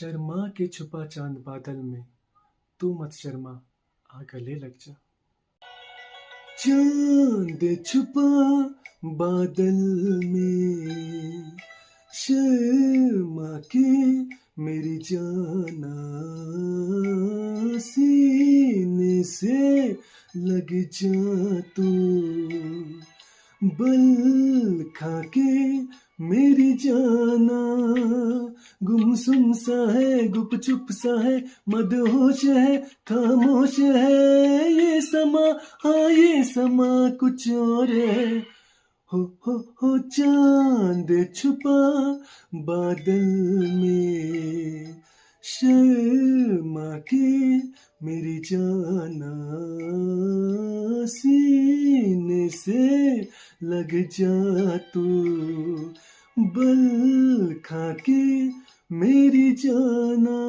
शर्मा के छुपा चांद बादल में, तू मत शर्मा, आ गले लग जा। चांद छुपा बादल में, शर्मा के मेरी जाना, सीने से लग जा तू, बल खा के मेरी जाना। गुमसुम सा है, गुपचुप सा है, मदहोश है, खामोश है ये समा, हाँ ये समा कुछ और है। हो चांद छुपा बादल में, शर्मा के मेरी जाना, सीने से लग जा तू, बल खा के मेरी जाना।